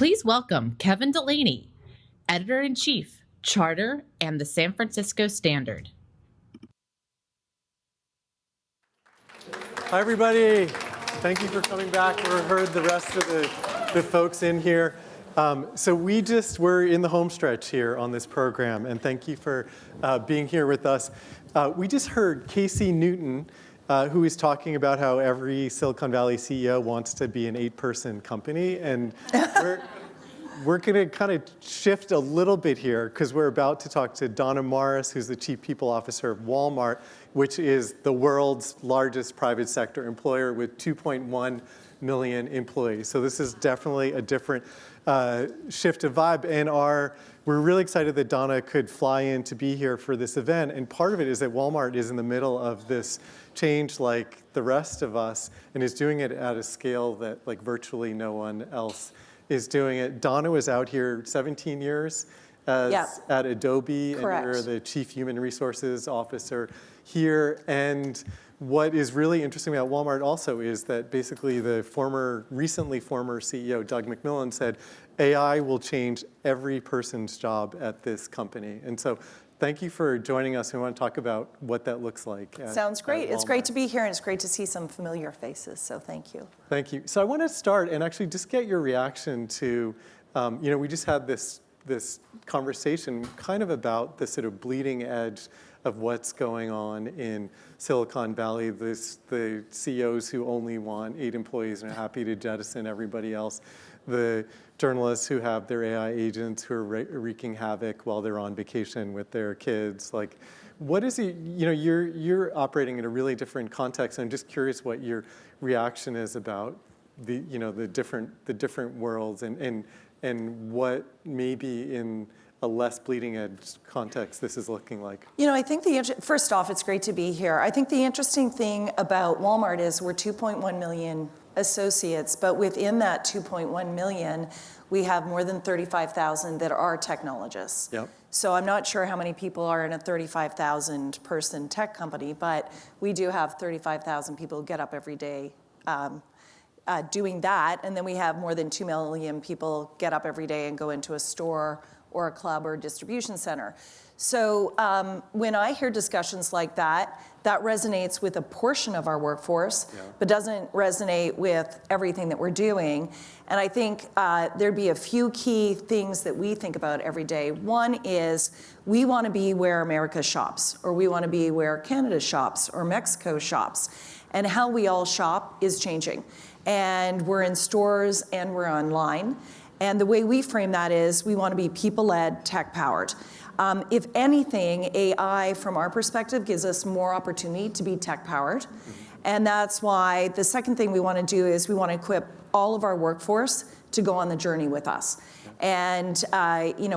Please welcome Kevin Delaney, Editor-in-Chief, Charter and the San Francisco Standard. Hi, everybody. Thank you for coming back. We heard the rest of the folks in here. So we're in the home stretch here on this program, and thank you for being here with us. We just heard Casey Newton, who is talking about how every Silicon Valley CEO wants to be an 8-person company, and we're going to kind of shift a little bit here because we're about to talk to Donna Morris, who's the Chief People Officer of Walmart, which is the world's largest private sector employer with 2.1 million employees. So this is definitely a different shift of vibe, and we're really excited that Donna could fly in to be here for this event. And part of it is that Walmart is in the middle of this change like the rest of us and is doing it at a scale that like virtually no one else is doing it. Donna was out here 17 years at Adobe. Correct. And you're the Chief Human Resources Officer here. And what is really interesting about Walmart also is that basically the recently former CEO, Doug McMillon, said AI will change every person's job at this company. And so thank you for joining us. We want to talk about what that looks like. Sounds great. It's great to be here, and it's great to see some familiar faces, so thank you. Thank you. So I want to start and actually just get your reaction to, we just had this conversation kind of about the sort of bleeding edge of what's going on in Silicon Valley, the CEOs who only want 8 employees and are happy to jettison everybody else, the journalists who have their AI agents who are wreaking havoc while they're on vacation with their kids. Like, what is it, you're operating in a really different context, and I'm just curious what your reaction is about the different worlds and what maybe in a less bleeding edge context this is looking like. I think first off, it's great to be here. I think the interesting thing about Walmart is we're 2.1 million associates, but within that 2.1 million, we have more than 35,000 that are technologists. Yep. So I'm not sure how many people are in a 35,000 person tech company, but we do have 35,000 people who get up every day doing that. And then we have more than 2 million people get up every day and go into a store or a club or a distribution center. So when I hear discussions like that, that resonates with a portion of our workforce, but doesn't resonate with everything that we're doing. And I think there'd be a few key things that we think about every day. One is we want to be where America shops, or we want to be where Canada shops, or Mexico shops. And how we all shop is changing. And we're in stores and we're online. And the way we frame that is we want to be people-led, tech-powered. If anything, AI, from our perspective, gives us more opportunity to be tech-powered. And that's why the second thing we want to do is we want to equip all of our workforce to go on the journey with us. And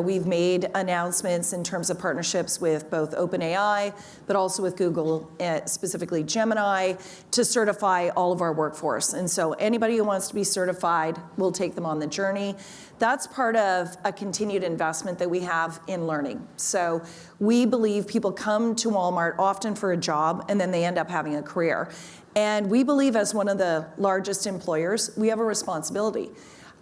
we've made announcements in terms of partnerships with both OpenAI, but also with Google, specifically Gemini, to certify all of our workforce. And so anybody who wants to be certified, we'll take them on the journey. That's part of a continued investment that we have in learning. So we believe people come to Walmart often for a job, and then they end up having a career. And we believe as one of the largest employers, we have a responsibility.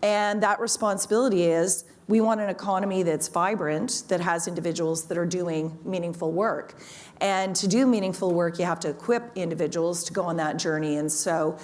And that responsibility is we want an economy that's vibrant, that has individuals that are doing meaningful work. And to do meaningful work, you have to equip individuals to go on that journey. And so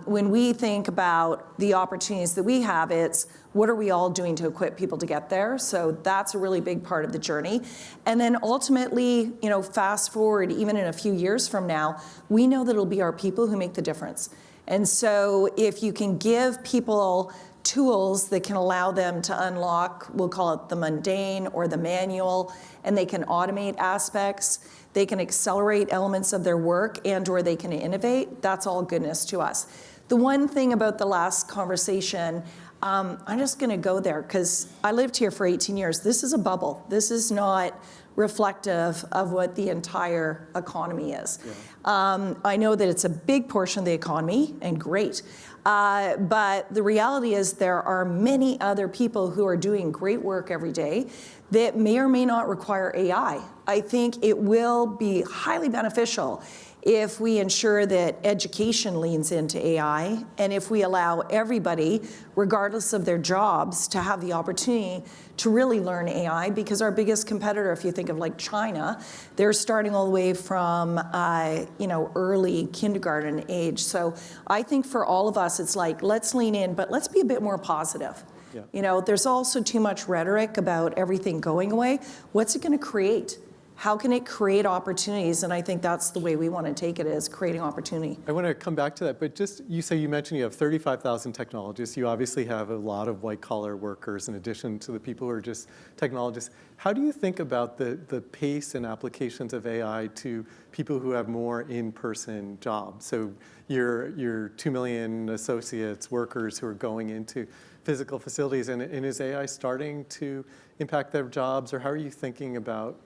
when we think about the opportunities that we have, it's what are we all doing to equip people to get there? So that's a really big part of the journey. And then ultimately, fast forward, even in a few years from now, we know that it'll be our people who make the difference. And so if you can give people tools that can allow them to unlock, we'll call it the mundane or the manual, and they can automate aspects, they can accelerate elements of their work, and or they can innovate, that's all goodness to us. The one thing about the last conversation, I'm just going to go there because I lived here for 18 years. This is a bubble. This is not reflective of what the entire economy is. Yeah. I know that it's a big portion of the economy, and great. But the reality is there are many other people who are doing great work every day that may or may not require AI. I think it will be highly beneficial if we ensure that education leans into AI, and if we allow everybody, regardless of their jobs, to have the opportunity to really learn AI, because our biggest competitor, if you think of like China, they're starting all the way from early kindergarten age. So I think for all of us, it's like, let's lean in, but let's be a bit more positive. Yeah. There's also too much rhetoric about everything going away. What's it going to create? How can it create opportunities? And I think that's the way we want to take it, is creating opportunity. I want to come back to that, but just, you mentioned you have 35,000 technologists. You obviously have a lot of white-collar workers in addition to the people who are just technologists. How do you think about the pace and applications of AI to people who have more in-person jobs? So your 2 million associates, workers who are going into physical facilities, and is AI starting to impact their jobs, or how are you thinking about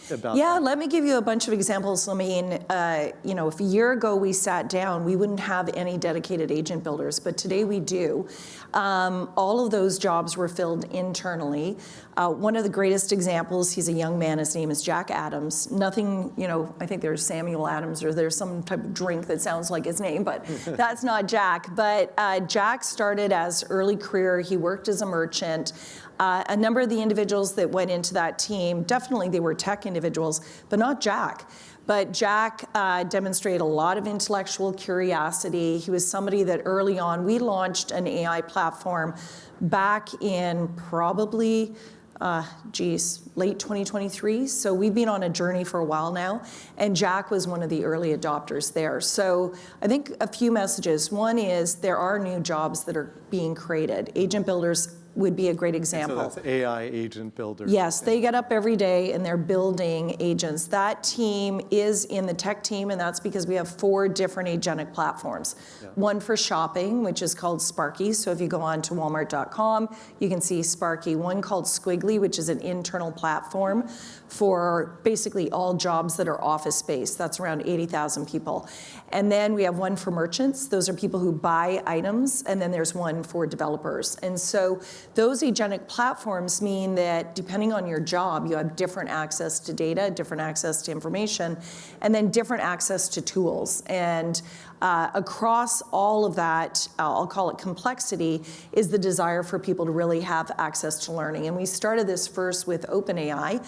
that? Let me give you a bunch of examples. I mean, if a year ago we sat down, we wouldn't have any dedicated agent builders, but today we do. All of those jobs were filled internally. One of the greatest examples, he's a young man, his name is Jack Adams. Nothing, I think there's Samuel Adams, or there's some type of drink that sounds like his name, but that's not Jack. But Jack started as early career. He worked as a merchant. A number of the individuals that went into that team, definitely they were tech individuals, but not Jack. But Jack demonstrated a lot of intellectual curiosity. He was somebody that early on, we launched an AI platform back in probably, late 2023. So we've been on a journey for a while now, and Jack was one of the early adopters there. So I think a few messages. One is there are new jobs that are being created. Agent builders would be a great example. So that's AI agent builder. Yes, they get up every day and they're building agents. That team is in the tech team, and that's because we have 4 different agentic platforms. Yeah. One for shopping, which is called Sparky. So if you go on to walmart.com, you can see Sparky. One called Squiggly, which is an internal platform for basically all jobs that are office-based. That's around 80,000 people. And then we have one for merchants. Those are people who buy items. And then there's one for developers. And so those agentic platforms mean that depending on your job, you have different access to data, different access to information, and then different access to tools. And across all of that, I'll call it complexity, is the desire for people to really have access to learning. And we started this first with OpenAI.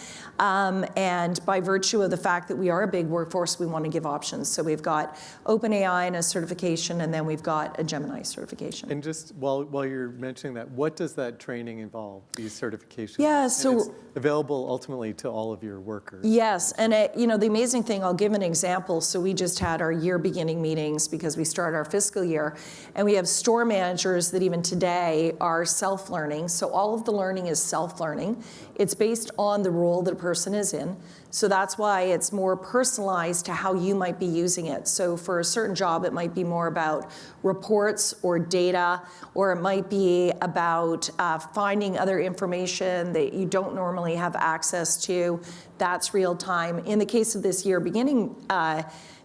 And by virtue of the fact that we are a big workforce, we want to give options. So we've got OpenAI and a certification, and then we've got a Gemini certification. And just while you're mentioning that, what does that training involve, these certifications? Yeah, so it's available ultimately to all of your workers. Yes, and the amazing thing, I'll give an example. So we just had our year beginning meetings because we start our fiscal year, and we have store managers that even today are self-learning. So all of the learning is self-learning. It's based on the role that a person is in. So that's why it's more personalized to how you might be using it. So for a certain job, it might be more about reports or data, or it might be about finding other information that you don't normally have access to. That's real time. In the case of this year beginning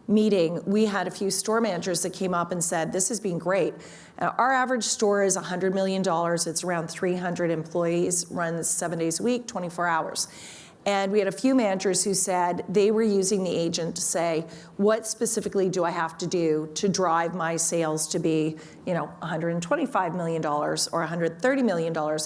meeting, we had a few store managers that came up and said, this has been great. Our average store is $100 million. It's around 300 employees, runs 7 days a week, 24 hours. And we had a few managers who said they were using the agent to say, what specifically do I have to do to drive my sales to be, $125 million or $130 million?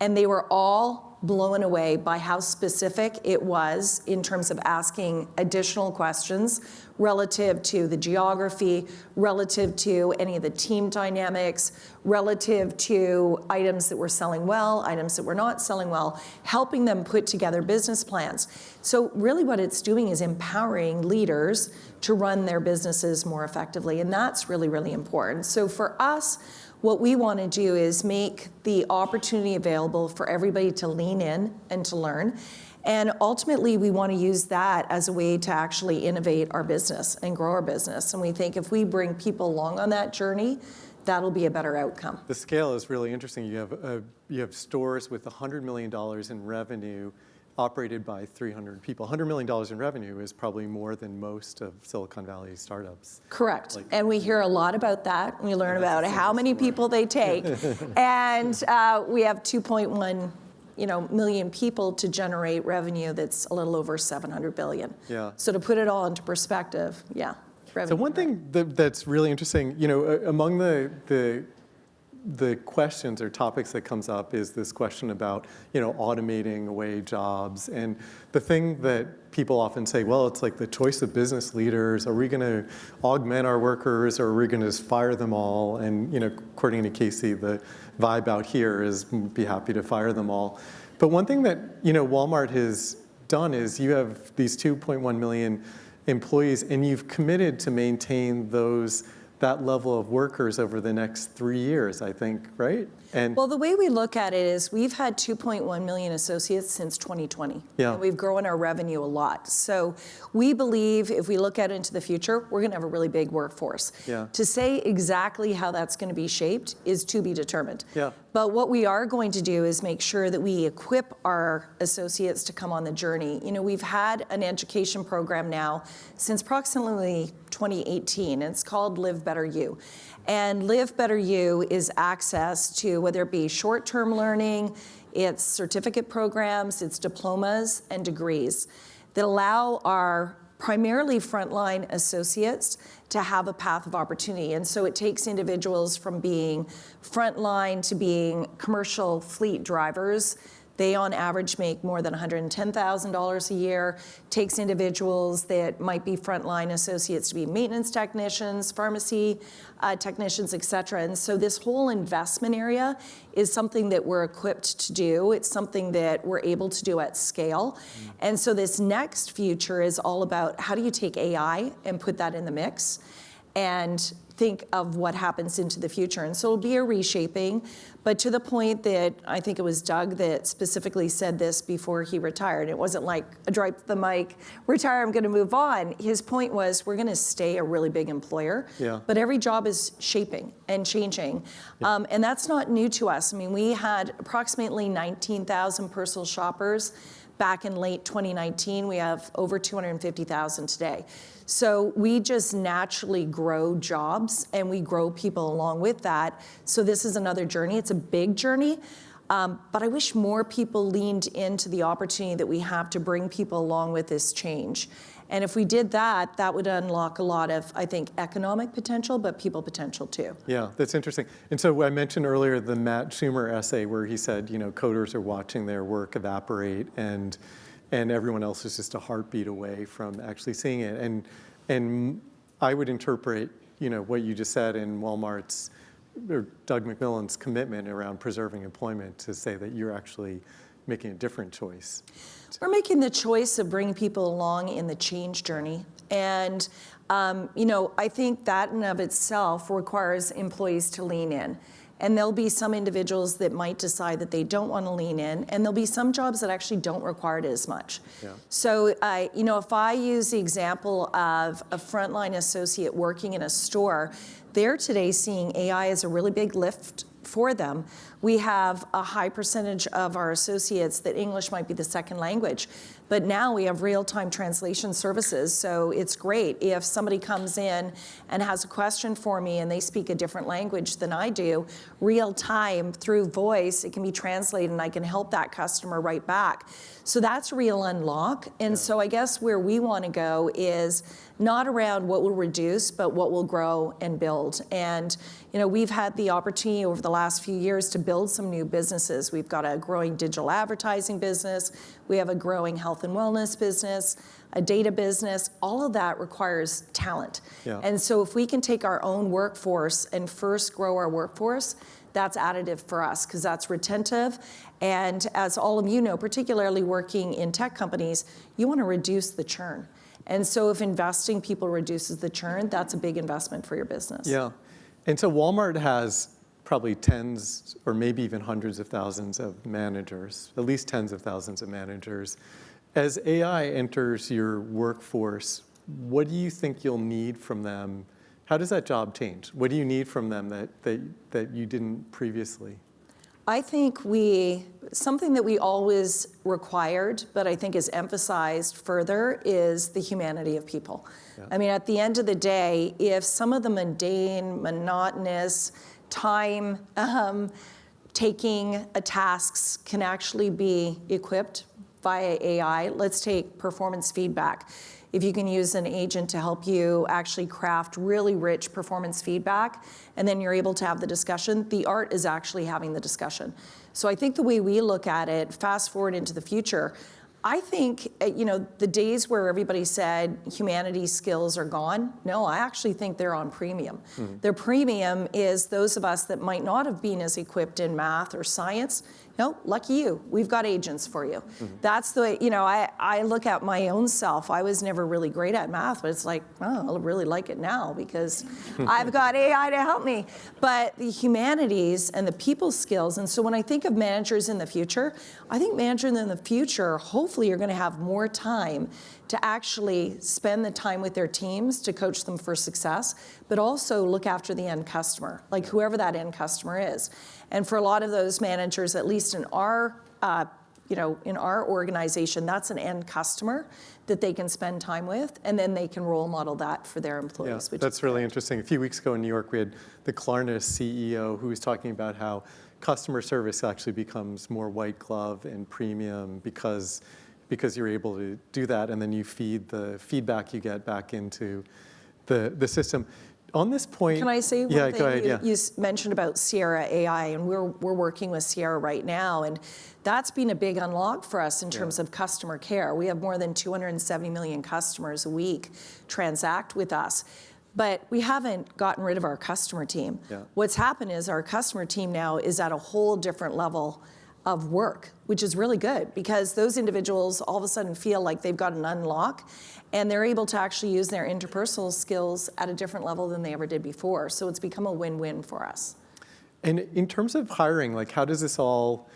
And they were all blown away by how specific it was in terms of asking additional questions relative to the geography, relative to any of the team dynamics, relative to items that were selling well, items that were not selling well, helping them put together business plans. So really what it's doing is empowering leaders to run their businesses more effectively, and that's really, really important. So for us, what we want to do is make the opportunity available for everybody to lean in and to learn. And ultimately, we want to use that as a way to actually innovate our business and grow our business. And we think if we bring people along on that journey, that'll be a better outcome. The scale is really interesting. You have stores with $100 million in revenue operated by 300 people. $100 million in revenue is probably more than most of Silicon Valley startups. Correct. And we hear a lot about that. We learn about how many people they take. And we have 2.1 million people to generate revenue that's a little over 700 billion. Yeah. So to put it all into perspective, yeah. So one thing that's really interesting, among the questions or topics that comes up is this question about, automating away jobs. And the thing that people often say, well, it's like the choice of business leaders. Are we going to augment our workers, or are we going to just fire them all? And, according to Casey, the vibe out here is be happy to fire them all. But one thing that, Walmart has done is you have these 2.1 million employees, and you've committed to maintain that level of workers over the next 3 years, I think, right? And well, the way we look at it is we've had 2.1 million associates since 2020. Yeah. And we've grown our revenue a lot. So we believe if we look out into the future, we're going to have a really big workforce. Yeah. To say exactly how that's going to be shaped is to be determined. Yeah. But what we are going to do is make sure that we equip our associates to come on the journey. We've had an education program now since approximately 2018, and it's called Live Better You. And Live Better You is access to whether it be short-term learning, it's certificate programs, it's diplomas and degrees that allow our primarily frontline associates to have a path of opportunity. And so it takes individuals from being frontline to being commercial fleet drivers. They, on average, make more than $110,000 a year. Takes individuals that might be frontline associates to be maintenance technicians, pharmacy technicians, et cetera. And so this whole investment area is something that we're equipped to do. It's something that we're able to do at scale. And so this next future is all about how do you take AI and put that in the mix and think of what happens into the future. And so it'll be a reshaping, but to the point that I think it was Doug that specifically said this before he retired. It wasn't like a drop the mic, retire, I'm going to move on. His point was we're going to stay a really big employer, but every job is shaping and changing. And that's not new to us. I mean, we had approximately 19,000 personal shoppers back in late 2019. We have over 250,000 today. So we just naturally grow jobs and we grow people along with that. So this is another journey. It's a big journey. But I wish more people leaned into the opportunity that we have to bring people along with this change. And if we did that, that would unlock a lot of, I think, economic potential, but people potential too. Yeah, that's interesting. And so I mentioned earlier the Matt Schumer essay where he said, coders are watching their work evaporate and everyone else is just a heartbeat away from actually seeing it. And I would interpret, what you just said in Walmart's or Doug McMillon's commitment around preserving employment to say that you're actually making a different choice. We're making the choice of bringing people along in the change journey. And, I think that in of itself requires employees to lean in. And there'll be some individuals that might decide that they don't want to lean in, and there'll be some jobs that actually don't require it as much. Yeah. So, if I use the example of a frontline associate working in a store, they're today seeing AI as a really big lift for them. We have a high percentage of our associates that English might be the second language, but now we have real-time translation services, so it's great. If somebody comes in and has a question for me and they speak a different language than I do, real-time through voice, it can be translated and I can help that customer right back. So that's real unlock, and so I guess where we want to go is not around what will reduce, but what will grow and build. And we've had the opportunity over the last few years to build some new businesses. We've got a growing digital advertising business. We have a growing health and wellness business, a data business. All of that requires talent. Yeah. And so if we can take our own workforce and first grow our workforce, that's additive for us because that's retentive. And as all of you know, particularly working in tech companies, you want to reduce the churn. And so if investing people reduces the churn, that's a big investment for your business. Yeah. And so Walmart has probably tens or maybe even hundreds of thousands of managers, at least tens of thousands of managers. As AI enters your workforce, what do you think you'll need from them? How does that job change? What do you need from them that you didn't previously? I think something that we always required, but I think is emphasized further, is the humanity of people. Yeah. I mean, at the end of the day, if some of the mundane, monotonous, time taking tasks can actually be equipped via AI. Let's take performance feedback. If you can use an agent to help you actually craft really rich performance feedback, and then you're able to have the discussion, the art is actually having the discussion. So I think the way we look at it, fast forward into the future, I think, the days where everybody said humanities skills are gone, no, I actually think they're on premium. Their premium is those of us that might not have been as equipped in math or science. No, lucky you, we've got agents for you. That's the way, I look at my own self. I was never really great at math, but it's like, oh, I really like it now because I've got AI to help me. But the humanities and the people skills, and so when I think of managers in the future, I think managers in the future, hopefully are gonna have more time to actually spend the time with their teams to coach them for success, but also look after the end customer, like whoever that end customer is. And for a lot of those managers, at least in our, in our organization, that's an end customer that they can spend time with, and then they can role model that for their employees. Yeah, that's really interesting. A few weeks ago in New York, we had the Klarna CEO who was talking about how customer service actually becomes more white glove and premium because you're able to do that, and then you feed the feedback you get back into the system. On this point, can I say one thing? Go ahead, you mentioned about Sierra AI, and we're working with Sierra right now, and that's been a big unlock for us in terms of customer care. We have more than 270 million customers a week transact with us, but we haven't gotten rid of our customer team. What's happened is our customer team now is at a whole different level of work, which is really good because those individuals all of a sudden feel like they've got an unlock and they're able to actually use their interpersonal skills at a different level than they ever did before. So it's become a win-win for us. And in terms of hiring, like how does this all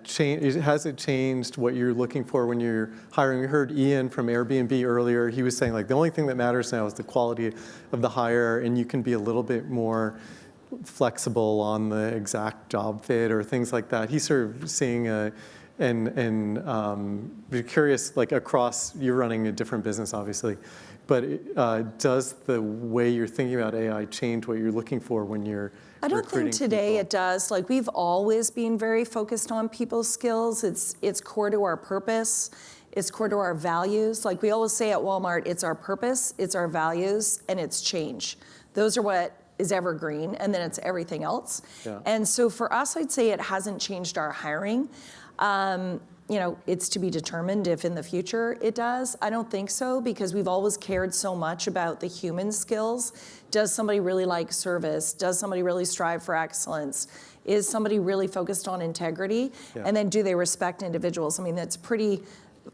change? Has it changed what you're looking for when you're hiring? We heard Ian from Airbnb earlier. He was saying like the only thing that matters now is the quality of the hire, and you can be a little bit more flexible on the exact job fit or things like that. He's sort of seeing be curious, like across, you're running a different business obviously, but does the way you're thinking about AI change what you're looking for when you're I don't think today people? It does. Like we've always been very focused on people's skills. It's core to our purpose. It's core to our values. Like we always say at Walmart, it's our purpose, it's our values, and it's change. Those are what is evergreen, and then it's everything else. And so for us, I'd say it hasn't changed our hiring. It's to be determined if in the future it does. I don't think so because we've always cared so much about the human skills. Does somebody really like service? Does somebody really strive for excellence? Is somebody really focused on integrity? And then do they respect individuals? I mean, that's pretty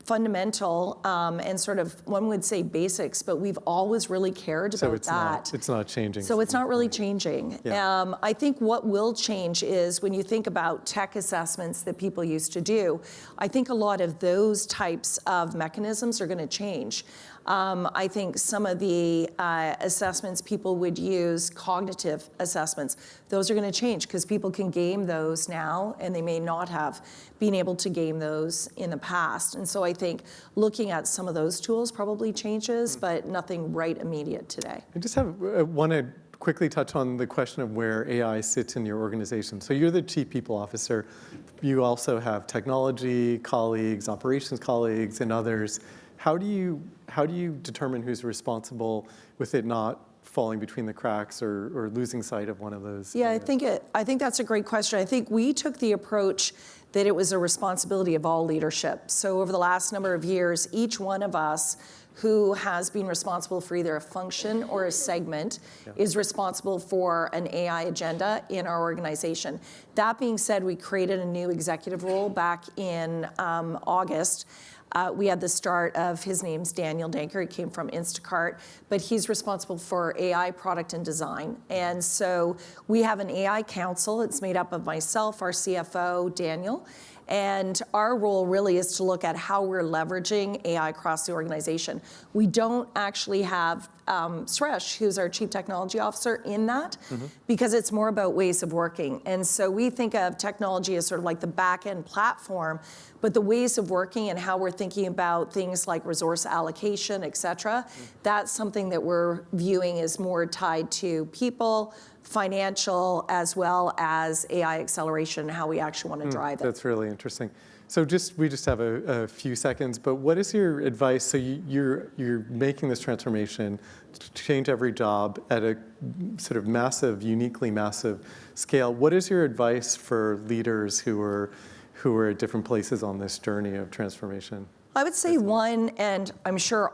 fundamental and sort of, one would say basics, but we've always really cared about that. It's not changing. So it's not really changing. I think what will change is when you think about tech assessments that people used to do, I think a lot of those types of mechanisms are going to change. I think some of the assessments people would use, cognitive assessments, those are going to change because people can game those now, and they may not have been able to game those in the past. And so I think looking at some of those tools probably changes, but nothing right immediate today. I just want to quickly touch on the question of where AI sits in your organization. So you're the Chief People Officer. You also have technology colleagues, operations colleagues, and others. How do you determine who's responsible with it not falling between the cracks or losing sight of one of those? Yeah, I think that's a great question. I think we took the approach that it was a responsibility of all leadership. So over the last number of years, each one of us who has been responsible for either a function or a segment is responsible for an AI agenda in our organization. That being said, we created a new executive role back in August. We had the start of, his name's Daniel Danker, he came from Instacart, but he's responsible for AI product and design. And so we have an AI council. It's made up of myself, our CFO, Daniel, and our role really is to look at how we're leveraging AI across the organization. We don't actually have Suresh, who's our Chief Technology Officer, in that because it's more about ways of working. And so we think of technology as sort of like the back-end platform, but the ways of working and how we're thinking about things like resource allocation, et cetera, that's something that we're viewing as more tied to people, financial as well as AI acceleration, and how we actually want to drive it. That's really interesting. So we just have a few seconds, but what is your advice? So you're making this transformation to change every job at a sort of massive, uniquely massive scale. What is your advice for leaders who are at different places on this journey of transformation? I would say one, and I'm sure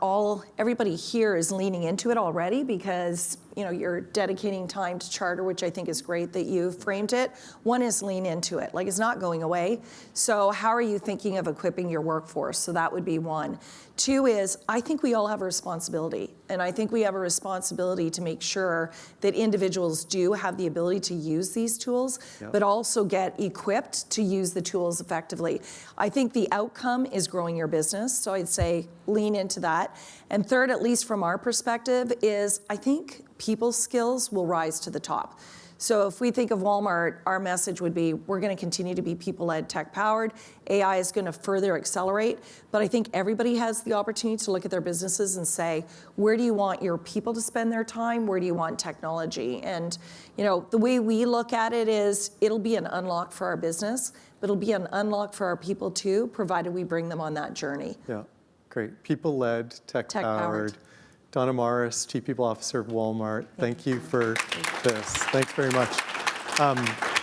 everybody here is leaning into it already because you're dedicating time to charter, which I think is great that you framed it. One is lean into it. Like, it's not going away. So how are you thinking of equipping your workforce? So that would be one. Two is, I think we all have a responsibility. And I think we have a responsibility to make sure that individuals do have the ability to use these tools, but also get equipped to use the tools effectively. I think the outcome is growing your business. So I'd say lean into that. And third, at least from our perspective, is I think people's skills will rise to the top. So if we think of Walmart, our message would be, we're going to continue to be people-led, tech-powered. AI is going to further accelerate. But I think everybody has the opportunity to look at their businesses and say, where do you want your people to spend their time? Where do you want technology? And the way we look at it is, it'll be an unlock for our business, but it'll be an unlock for our people too, provided we bring them on that journey. Yeah, great. People-led, tech-powered. Donna Morris, Chief People Officer of Walmart. Thank you for this. Thanks very much.